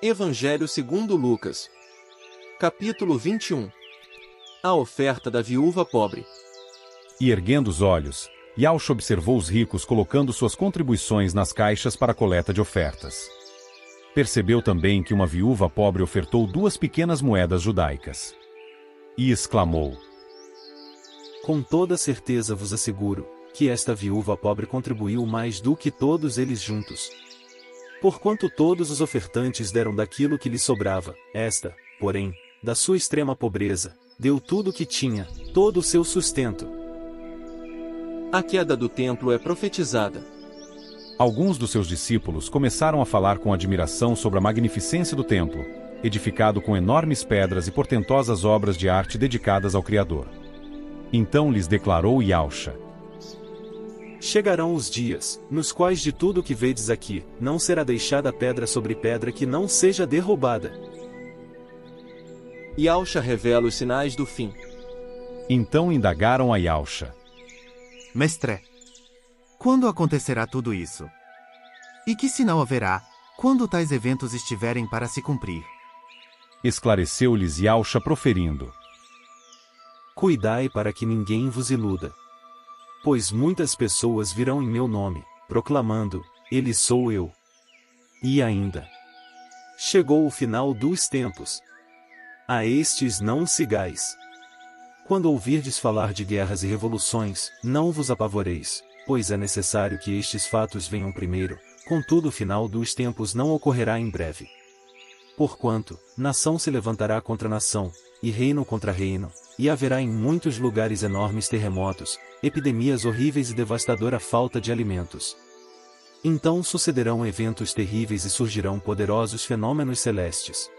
Evangelho segundo Lucas. Capítulo 21. A oferta da viúva pobre. E erguendo os olhos, Yaucha observou os ricos colocando suas contribuições nas caixas para a coleta de ofertas. Percebeu também que uma viúva pobre ofertou 2 pequenas moedas judaicas. E exclamou: Com toda certeza vos asseguro, que esta viúva pobre contribuiu mais do que todos eles juntos. Porquanto todos os ofertantes deram daquilo que lhes sobrava, esta, porém, da sua extrema pobreza, deu tudo o que tinha, todo o seu sustento. A queda do templo é profetizada. Alguns dos seus discípulos começaram a falar com admiração sobre a magnificência do templo, edificado com enormes pedras e portentosas obras de arte dedicadas ao Criador. Então lhes declarou Yaucha: Chegarão os dias, nos quais de tudo o que vedes aqui, não será deixada pedra sobre pedra que não seja derrubada. Yaucha revela os sinais do fim. Então indagaram a Yaucha: Mestre, quando acontecerá tudo isso? E que sinal haverá, quando tais eventos estiverem para se cumprir? Esclareceu-lhes Yaucha proferindo: Cuidai para que ninguém vos iluda. Pois muitas pessoas virão em meu nome, proclamando, Ele sou eu. E ainda: Chegou o final dos tempos. A estes não sigais. Quando ouvirdes falar de guerras e revoluções, não vos apavoreis, pois é necessário que estes fatos venham primeiro, contudo o final dos tempos não ocorrerá em breve. Porquanto, nação se levantará contra nação, e reino contra reino, e haverá em muitos lugares enormes terremotos, epidemias horríveis e devastadora falta de alimentos. Então sucederão eventos terríveis e surgirão poderosos fenômenos celestes.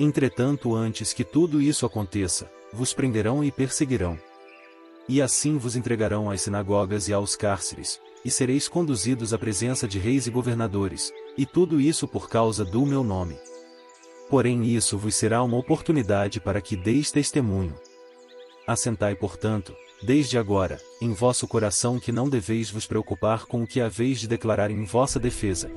Entretanto, antes que tudo isso aconteça, vos prenderão e perseguirão. E assim vos entregarão às sinagogas e aos cárceres, e sereis conduzidos à presença de reis e governadores, e tudo isso por causa do meu nome. Porém isso vos será uma oportunidade para que deis testemunho. Assentai, portanto, desde agora, em vosso coração que não deveis vos preocupar com o que haveis de declarar em vossa defesa.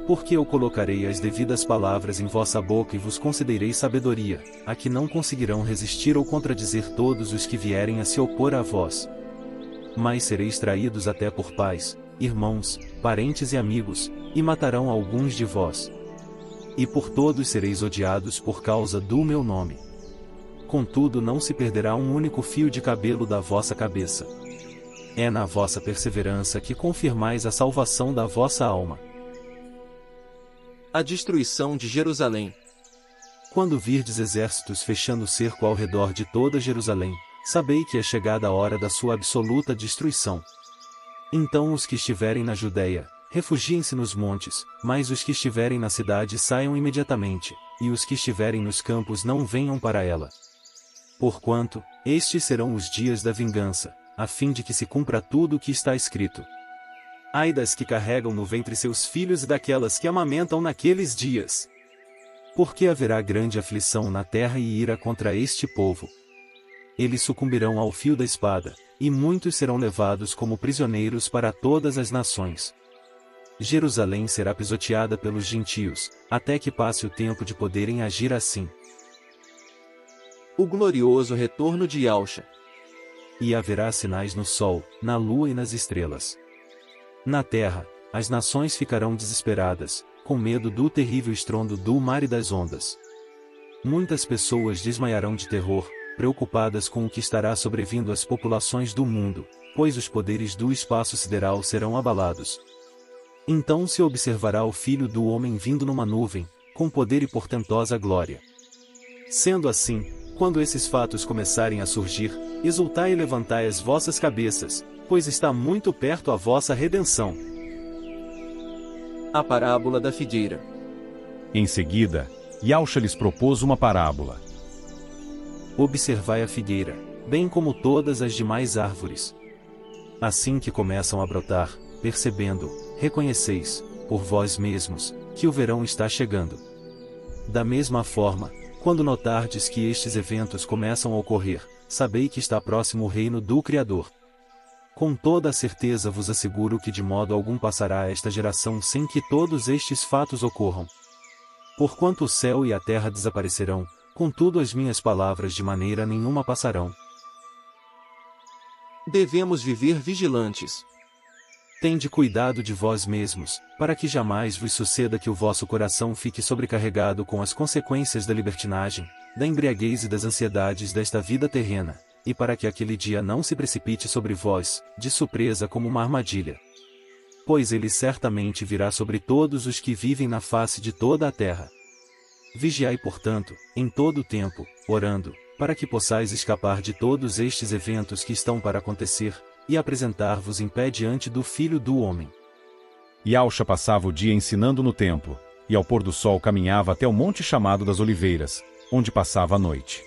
Porque eu colocarei as devidas palavras em vossa boca e vos concederei sabedoria, a que não conseguirão resistir ou contradizer todos os que vierem a se opor a vós. Mas sereis traídos até por pais, irmãos, parentes e amigos, e matarão alguns de vós. E por todos sereis odiados por causa do meu nome. Contudo não se perderá um único fio de cabelo da vossa cabeça. É na vossa perseverança que confirmais a salvação da vossa alma. A destruição de Jerusalém. Quando virdes exércitos fechando o cerco ao redor de toda Jerusalém, sabei que é chegada a hora da sua absoluta destruição. Então os que estiverem na Judéia, refugiem-se nos montes, mas os que estiverem na cidade saiam imediatamente, e os que estiverem nos campos não venham para ela. Porquanto, estes serão os dias da vingança, a fim de que se cumpra tudo o que está escrito. Ai das que carregam no ventre seus filhos e daquelas que amamentam naqueles dias! Porque haverá grande aflição na terra e ira contra este povo. Eles sucumbirão ao fio da espada, e muitos serão levados como prisioneiros para todas as nações. Jerusalém será pisoteada pelos gentios, até que passe o tempo de poderem agir assim. O glorioso retorno de Yaucha. E haverá sinais no sol, na lua e nas estrelas. Na terra, as nações ficarão desesperadas, com medo do terrível estrondo do mar e das ondas. Muitas pessoas desmaiarão de terror, preocupadas com o que estará sobrevindo às populações do mundo, pois os poderes do espaço sideral serão abalados. Então se observará o Filho do Homem vindo numa nuvem, com poder e portentosa glória. Sendo assim, quando esses fatos começarem a surgir, exultai e levantai as vossas cabeças, pois está muito perto a vossa redenção. A parábola da figueira. Em seguida, Yaucha lhes propôs uma parábola. Observai a figueira, bem como todas as demais árvores. Assim que começam a brotar, percebendo, reconheceis, por vós mesmos, que o verão está chegando. Da mesma forma, quando notardes que estes eventos começam a ocorrer, sabei que está próximo o reino do Criador. Com toda a certeza vos asseguro que de modo algum passará esta geração sem que todos estes fatos ocorram. Porquanto o céu e a terra desaparecerão, contudo as minhas palavras de maneira nenhuma passarão. Devemos viver vigilantes. Tende cuidado de vós mesmos, para que jamais vos suceda que o vosso coração fique sobrecarregado com as consequências da libertinagem, da embriaguez e das ansiedades desta vida terrena, e para que aquele dia não se precipite sobre vós, de surpresa como uma armadilha. Pois ele certamente virá sobre todos os que vivem na face de toda a terra. Vigiai, portanto, em todo o tempo, orando, para que possais escapar de todos estes eventos que estão para acontecer, e apresentar-vos em pé diante do Filho do Homem. Yahshua passava o dia ensinando no templo, e ao pôr do sol caminhava até o monte chamado das Oliveiras, onde passava a noite.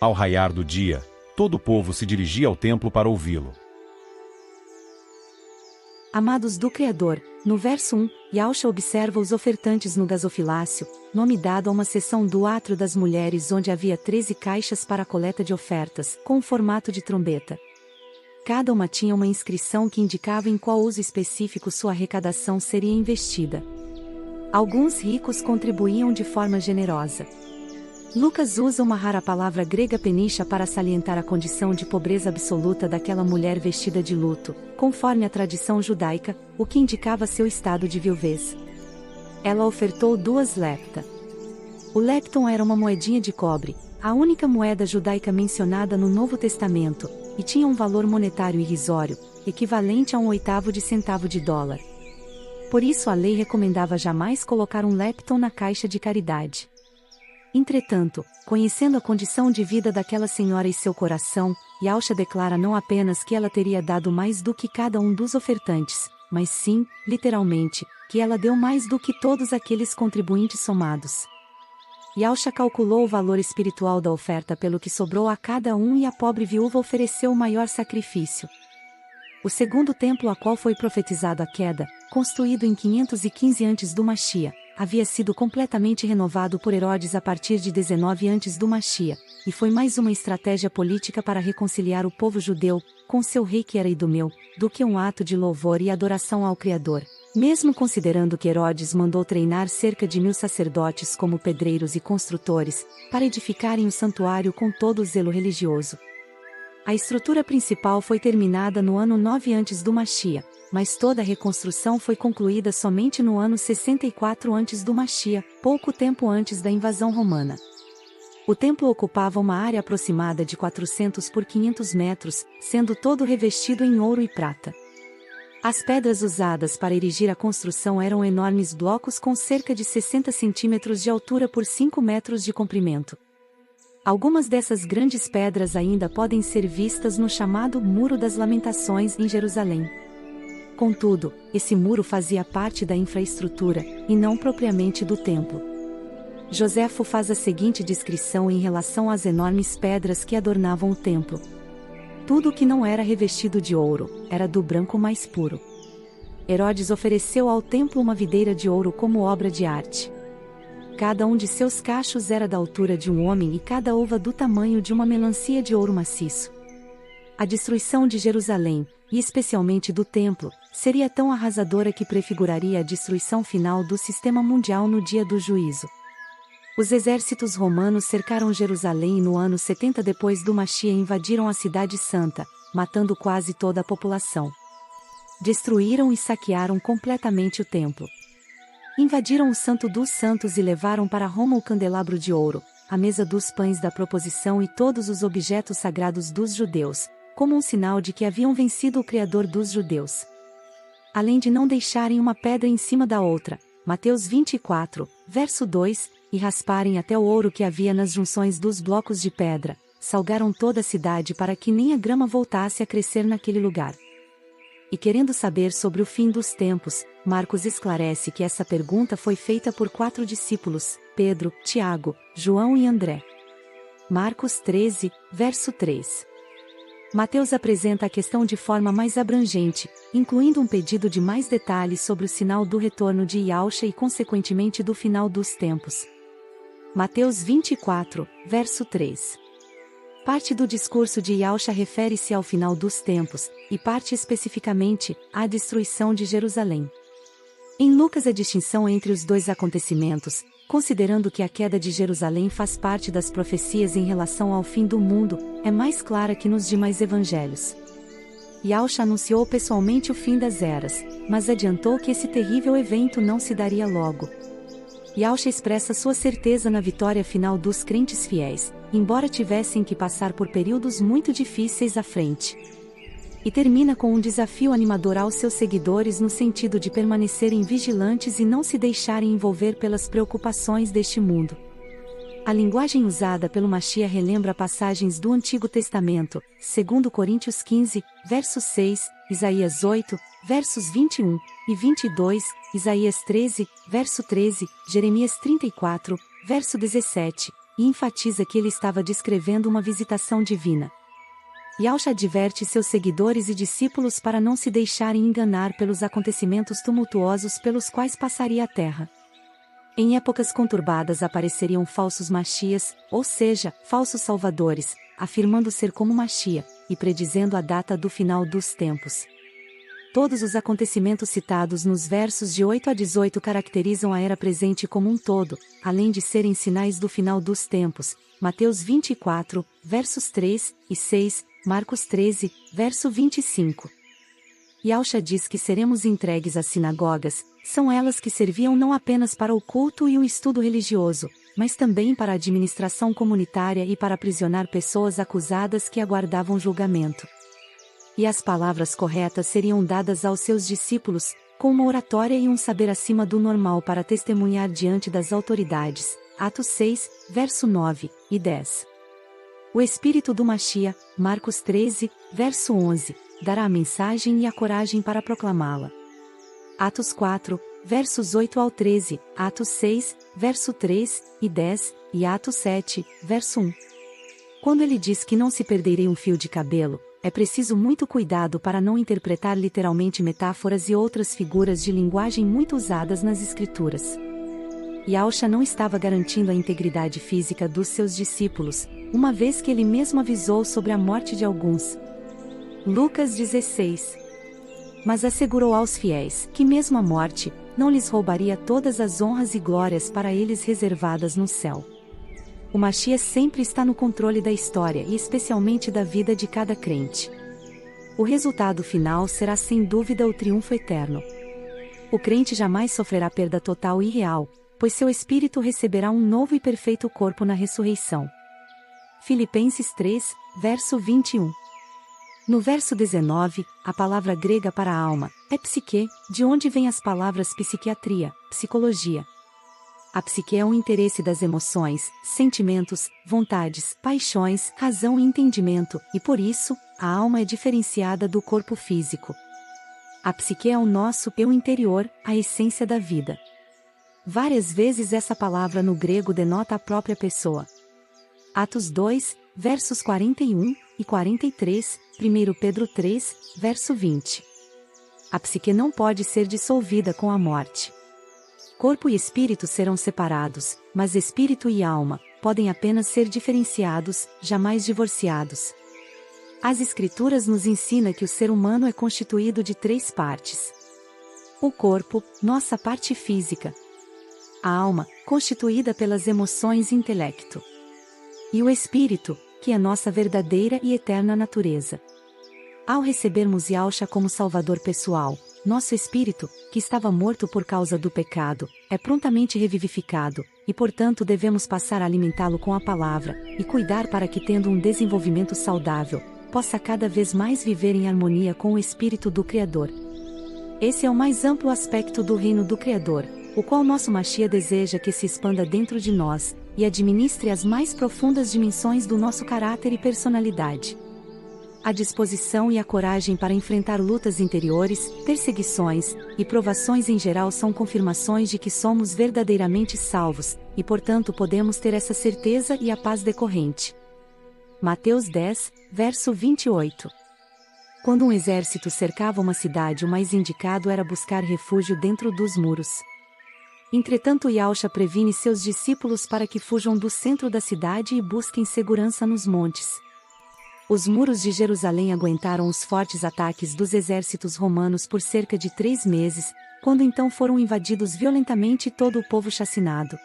Ao raiar do dia, todo o povo se dirigia ao templo para ouvi-lo. Amados do Criador, no verso 1, Yahshua observa os ofertantes no gasofilácio, nome dado a uma seção do átrio das mulheres onde havia 13 caixas para a coleta de ofertas, com o formato de trombeta. Cada uma tinha uma inscrição que indicava em qual uso específico sua arrecadação seria investida. Alguns ricos contribuíam de forma generosa. Lucas usa uma rara palavra grega penisha para salientar a condição de pobreza absoluta daquela mulher vestida de luto, conforme a tradição judaica, o que indicava seu estado de viuvez. Ela ofertou 2 lepta. O lepton era uma moedinha de cobre, a única moeda judaica mencionada no Novo Testamento, e tinha um valor monetário irrisório, equivalente a 1/8 de centavo de dólar. Por isso a lei recomendava jamais colocar um lepton na caixa de caridade. Entretanto, conhecendo a condição de vida daquela senhora e seu coração, Yahshua declara não apenas que ela teria dado mais do que cada um dos ofertantes, mas sim, literalmente, que ela deu mais do que todos aqueles contribuintes somados. Yahshua calculou o valor espiritual da oferta pelo que sobrou a cada um e a pobre viúva ofereceu o maior sacrifício. O segundo templo a qual foi profetizado a queda, construído em 515 a.C. do Machia, havia sido completamente renovado por Herodes a partir de 19 a.C. do Machia, e foi mais uma estratégia política para reconciliar o povo judeu, com seu rei que era idumeu, do que um ato de louvor e adoração ao Criador. Mesmo considerando que Herodes mandou treinar cerca de 1000 sacerdotes como pedreiros e construtores, para edificarem o santuário com todo o zelo religioso. A estrutura principal foi terminada no ano 9 a.C. do Machia, mas toda a reconstrução foi concluída somente no ano 64 a.C. do Machia, pouco tempo antes da invasão romana. O templo ocupava uma área aproximada de 400 por 500 metros, sendo todo revestido em ouro e prata. As pedras usadas para erigir a construção eram enormes blocos com cerca de 60 centímetros de altura por 5 metros de comprimento. Algumas dessas grandes pedras ainda podem ser vistas no chamado Muro das Lamentações em Jerusalém. Contudo, esse muro fazia parte da infraestrutura, e não propriamente do templo. Joséfo faz a seguinte descrição em relação às enormes pedras que adornavam o templo. Tudo o que não era revestido de ouro, era do branco mais puro. Herodes ofereceu ao templo uma videira de ouro como obra de arte. Cada um de seus cachos era da altura de um homem e cada uva do tamanho de uma melancia de ouro maciço. A destruição de Jerusalém, e especialmente do templo, seria tão arrasadora que prefiguraria a destruição final do sistema mundial no dia do juízo. Os exércitos romanos cercaram Jerusalém e no ano 70 depois do Machia invadiram a cidade santa, matando quase toda a população. Destruíram e saquearam completamente o templo. Invadiram o Santo dos Santos e levaram para Roma o candelabro de ouro, a mesa dos pães da proposição e todos os objetos sagrados dos judeus, como um sinal de que haviam vencido o Criador dos judeus. Além de não deixarem uma pedra em cima da outra, Mateus 24, verso 2, e rasparem até o ouro que havia nas junções dos blocos de pedra, salgaram toda a cidade para que nem a grama voltasse a crescer naquele lugar. E querendo saber sobre o fim dos tempos, Marcos esclarece que essa pergunta foi feita por 4 discípulos, Pedro, Tiago, João e André. Marcos 13, verso 3. Mateus apresenta a questão de forma mais abrangente, incluindo um pedido de mais detalhes sobre o sinal do retorno de Yahshua e consequentemente do final dos tempos. Mateus 24, verso 3. Parte do discurso de Yahshua refere-se ao final dos tempos, e parte especificamente à destruição de Jerusalém. Em Lucas a distinção entre os dois acontecimentos considerando que a queda de Jerusalém faz parte das profecias em relação ao fim do mundo, é mais clara que nos demais evangelhos. Yahshua anunciou pessoalmente o fim das eras, mas adiantou que esse terrível evento não se daria logo. Yahshua expressa sua certeza na vitória final dos crentes fiéis, embora tivessem que passar por períodos muito difíceis à frente. E termina com um desafio animador aos seus seguidores no sentido de permanecerem vigilantes e não se deixarem envolver pelas preocupações deste mundo. A linguagem usada pelo Mashiach relembra passagens do Antigo Testamento, segundo Coríntios 15, verso 6, Isaías 8, versos 21 e 22, Isaías 13, verso 13, Jeremias 34, verso 17, e enfatiza que ele estava descrevendo uma visitação divina. Yahshua adverte seus seguidores e discípulos para não se deixarem enganar pelos acontecimentos tumultuosos pelos quais passaria a terra. Em épocas conturbadas apareceriam falsos Mashias, ou seja, falsos salvadores, afirmando ser como Mashiach, e predizendo a data do final dos tempos. Todos os acontecimentos citados nos versos de 8 a 18 caracterizam a era presente como um todo, além de serem sinais do final dos tempos. Mateus 24, versos 3 e 6, Marcos 13, verso 25. Yahshua diz que seremos entregues às sinagogas, são elas que serviam não apenas para o culto e o estudo religioso, mas também para a administração comunitária e para aprisionar pessoas acusadas que aguardavam julgamento. E as palavras corretas seriam dadas aos seus discípulos, com uma oratória e um saber acima do normal para testemunhar diante das autoridades. Atos 6, verso 9 e 10. O Espírito do Mashiach, Marcos 13, verso 11, dará a mensagem e a coragem para proclamá-la. Atos 4, versos 8 ao 13, Atos 6, verso 3 e 10, e Atos 7, verso 1. Quando ele diz que não se perderei um fio de cabelo, é preciso muito cuidado para não interpretar literalmente metáforas e outras figuras de linguagem muito usadas nas Escrituras. Yahshua não estava garantindo a integridade física dos seus discípulos, uma vez que ele mesmo avisou sobre a morte de alguns. Lucas 16. Mas assegurou aos fiéis que mesmo a morte não lhes roubaria todas as honras e glórias para eles reservadas no céu. O Mashiach sempre está no controle da história e especialmente da vida de cada crente. O resultado final será sem dúvida o triunfo eterno. O crente jamais sofrerá perda total e real, pois seu espírito receberá um novo e perfeito corpo na ressurreição. Filipenses 3, verso 21. No verso 19, a palavra grega para alma é psique, de onde vêm as palavras psiquiatria, psicologia. A psique é um interesse das emoções, sentimentos, vontades, paixões, razão e entendimento, e por isso, a alma é diferenciada do corpo físico. A psique é o nosso eu interior, a essência da vida. Várias vezes essa palavra no grego denota a própria pessoa. Atos 2, versos 41 e 43, 1 Pedro 3, verso 20. A psique não pode ser dissolvida com a morte. Corpo e espírito serão separados, mas espírito e alma podem apenas ser diferenciados, jamais divorciados. As Escrituras nos ensinam que o ser humano é constituído de 3 partes. O corpo, nossa parte física. A alma, constituída pelas emoções e intelecto. E o espírito, que é nossa verdadeira e eterna natureza. Ao recebermos Yahshua como Salvador pessoal, nosso espírito, que estava morto por causa do pecado, é prontamente revivificado, e portanto devemos passar a alimentá-lo com a palavra, e cuidar para que, tendo um desenvolvimento saudável, possa cada vez mais viver em harmonia com o Espírito do Criador. Esse é o mais amplo aspecto do reino do Criador, o qual nosso Mashiach deseja que se expanda dentro de nós, e administre as mais profundas dimensões do nosso caráter e personalidade. A disposição e a coragem para enfrentar lutas interiores, perseguições e provações em geral são confirmações de que somos verdadeiramente salvos, e portanto podemos ter essa certeza e a paz decorrente. Mateus 10, verso 28. Quando um exército cercava uma cidade, o mais indicado era buscar refúgio dentro dos muros. Entretanto, Yahshua previne seus discípulos para que fujam do centro da cidade e busquem segurança nos montes. Os muros de Jerusalém aguentaram os fortes ataques dos exércitos romanos por cerca de 3 meses, quando então foram invadidos violentamente e todo o povo chacinado.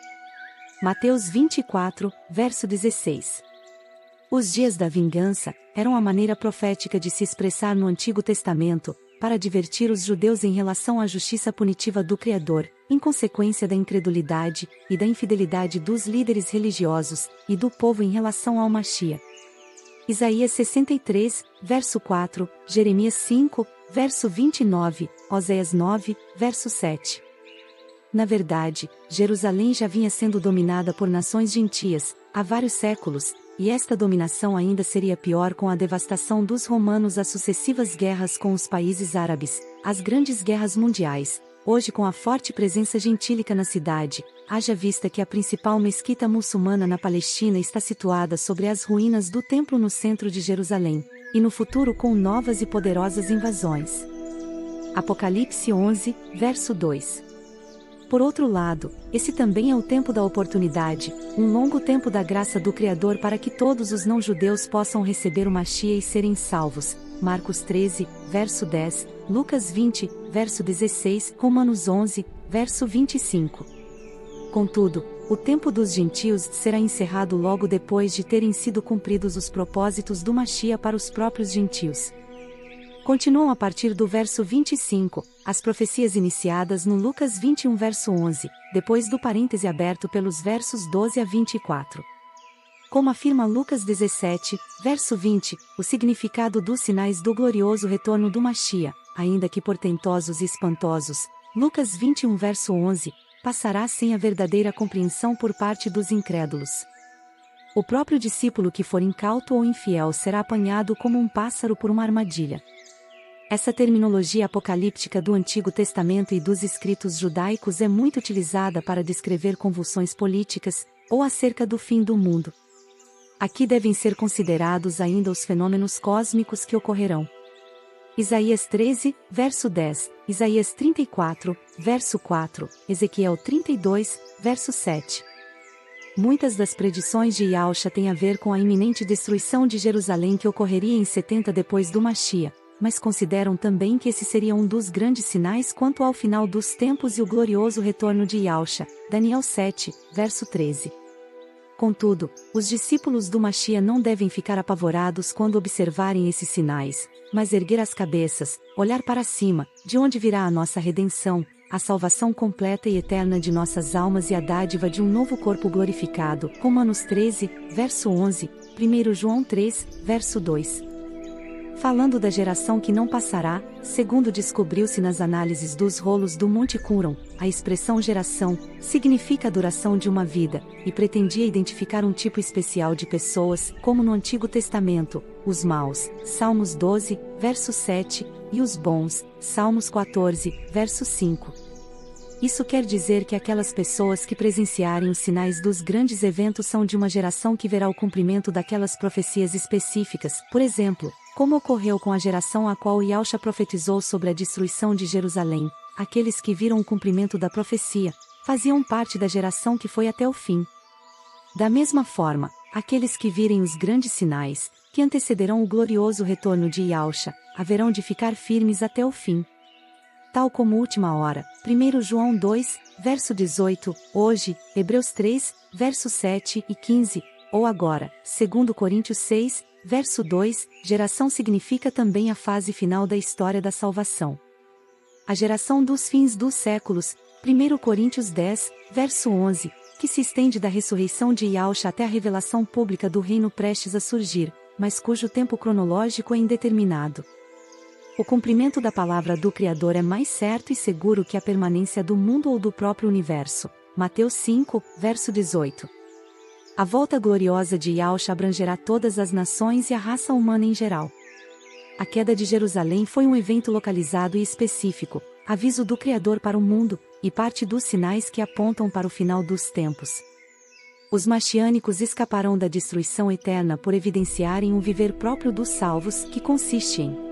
Mateus 24, verso 16. Os dias da vingança eram a maneira profética de se expressar no Antigo Testamento, para advertir os judeus em relação à justiça punitiva do Criador, em consequência da incredulidade e da infidelidade dos líderes religiosos e do povo em relação ao Machia. Isaías 63, verso 4, Jeremias 5, verso 29, Oséias 9, verso 7. Na verdade, Jerusalém já vinha sendo dominada por nações gentias, há vários séculos, e esta dominação ainda seria pior com a devastação dos romanos às sucessivas guerras com os países árabes, as grandes guerras mundiais, hoje com a forte presença gentílica na cidade, haja vista que a principal mesquita muçulmana na Palestina está situada sobre as ruínas do templo no centro de Jerusalém, e no futuro com novas e poderosas invasões. Apocalipse 11, verso 2. Por outro lado, esse também é o tempo da oportunidade, um longo tempo da graça do Criador para que todos os não-judeus possam receber o Machia e serem salvos. Marcos 13, verso 10, Lucas 20, verso 16, Romanos 11, verso 25. Contudo, o tempo dos gentios será encerrado logo depois de terem sido cumpridos os propósitos do Machia para os próprios gentios. Continuam a partir do verso 25, as profecias iniciadas no Lucas 21 verso 11, depois do parêntese aberto pelos versos 12 a 24. Como afirma Lucas 17, verso 20, o significado dos sinais do glorioso retorno do Machia, ainda que portentosos e espantosos, Lucas 21 verso 11, passará sem a verdadeira compreensão por parte dos incrédulos. O próprio discípulo que for incauto ou infiel será apanhado como um pássaro por uma armadilha. Essa terminologia apocalíptica do Antigo Testamento e dos escritos judaicos é muito utilizada para descrever convulsões políticas, ou acerca do fim do mundo. Aqui devem ser considerados ainda os fenômenos cósmicos que ocorrerão. Isaías 13, verso 10, Isaías 34, verso 4, Ezequiel 32, verso 7. Muitas das predições de Yahushua têm a ver com a iminente destruição de Jerusalém que ocorreria em 70 depois do Machia, mas consideram também que esse seria um dos grandes sinais quanto ao final dos tempos e o glorioso retorno de Yahushua, Daniel 7, verso 13. Contudo, os discípulos do Machia não devem ficar apavorados quando observarem esses sinais, mas erguer as cabeças, olhar para cima, de onde virá a nossa redenção, a salvação completa e eterna de nossas almas e a dádiva de um novo corpo glorificado. Romanos 13, verso 11, 1 João 3, verso 2. Falando da geração que não passará, segundo descobriu-se nas análises dos rolos do Monte Qumran, a expressão geração significa a duração de uma vida, e pretendia identificar um tipo especial de pessoas, como no Antigo Testamento, os maus, Salmos 12, verso 7, e os bons, Salmos 14, verso 5. Isso quer dizer que aquelas pessoas que presenciarem os sinais dos grandes eventos são de uma geração que verá o cumprimento daquelas profecias específicas, por exemplo, como ocorreu com a geração a qual Yahushua profetizou sobre a destruição de Jerusalém. Aqueles que viram o cumprimento da profecia, faziam parte da geração que foi até o fim. Da mesma forma, aqueles que virem os grandes sinais, que antecederão o glorioso retorno de Yahushua, haverão de ficar firmes até o fim. Tal como última hora, 1 João 2, verso 18, hoje, Hebreus 3, verso 7 e 15, ou agora, 2 Coríntios 6, verso 2, geração significa também a fase final da história da salvação. A geração dos fins dos séculos, 1 Coríntios 10, verso 11, que se estende da ressurreição de Yahushua até a revelação pública do reino prestes a surgir, mas cujo tempo cronológico é indeterminado. O cumprimento da palavra do Criador é mais certo e seguro que a permanência do mundo ou do próprio universo. Mateus 5, verso 18. A volta gloriosa de Yahushua abrangerá todas as nações e a raça humana em geral. A queda de Jerusalém foi um evento localizado e específico, aviso do Criador para o mundo, e parte dos sinais que apontam para o final dos tempos. Os machiânicos escaparão da destruição eterna por evidenciarem um viver próprio dos salvos, que consiste em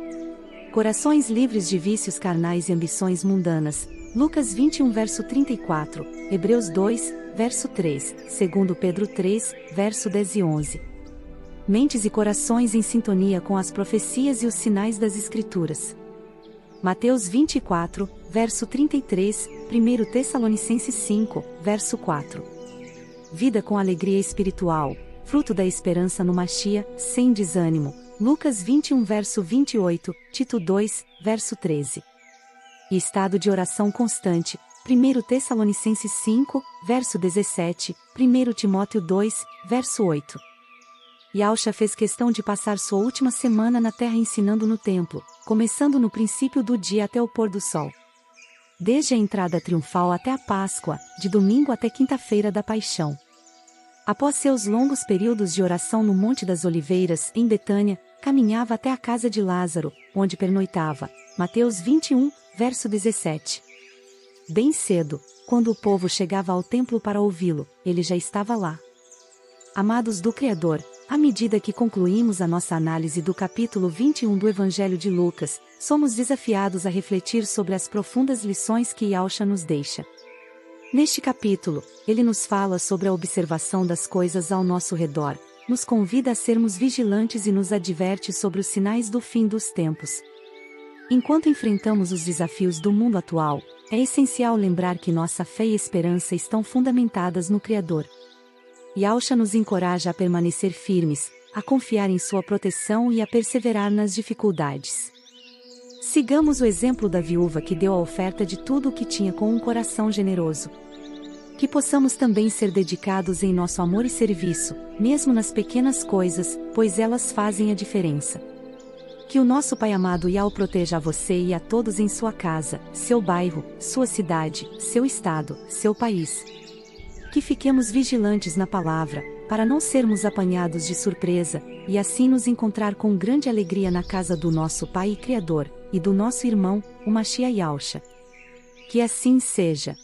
corações livres de vícios carnais e ambições mundanas. Lucas 21 verso 34, Hebreus 2, verso 3, 2 Pedro 3, verso 10 e 11. Mentes e corações em sintonia com as profecias e os sinais das Escrituras. Mateus 24, verso 33, 1 Tessalonicenses 5, verso 4. vida com alegria espiritual, fruto da esperança no Machia, sem desânimo. Lucas 21 verso 28, Tito 2, verso 13. E estado de oração constante, 1 Tessalonicenses 5, verso 17, 1 Timóteo 2, verso 8. Yausha fez questão de passar sua última semana na terra ensinando no templo, começando no princípio do dia até o pôr do sol. Desde a entrada triunfal até a Páscoa, de domingo até quinta-feira da Paixão. Após seus longos períodos de oração no Monte das Oliveiras, em Betânia, caminhava até a casa de Lázaro, onde pernoitava. Mateus 21, verso 17. Bem cedo, quando o povo chegava ao templo para ouvi-lo, ele já estava lá. Amados do Criador, à medida que concluímos a nossa análise do capítulo 21 do Evangelho de Lucas, somos desafiados a refletir sobre as profundas lições que Yausha nos deixa. Neste capítulo, ele nos fala sobre a observação das coisas ao nosso redor, nos convida a sermos vigilantes e nos adverte sobre os sinais do fim dos tempos. Enquanto enfrentamos os desafios do mundo atual, é essencial lembrar que nossa fé e esperança estão fundamentadas no Criador. Yausha nos encoraja a permanecer firmes, a confiar em sua proteção e a perseverar nas dificuldades. Sigamos o exemplo da viúva que deu a oferta de tudo o que tinha com um coração generoso. Que possamos também ser dedicados em nosso amor e serviço, mesmo nas pequenas coisas, pois elas fazem a diferença. Que o nosso Pai amado Yahweh proteja a você e a todos em sua casa, seu bairro, sua cidade, seu estado, seu país. Que fiquemos vigilantes na palavra, para não sermos apanhados de surpresa, e assim nos encontrar com grande alegria na casa do nosso Pai e Criador, e do nosso irmão, o Machia Yausha. Que assim seja.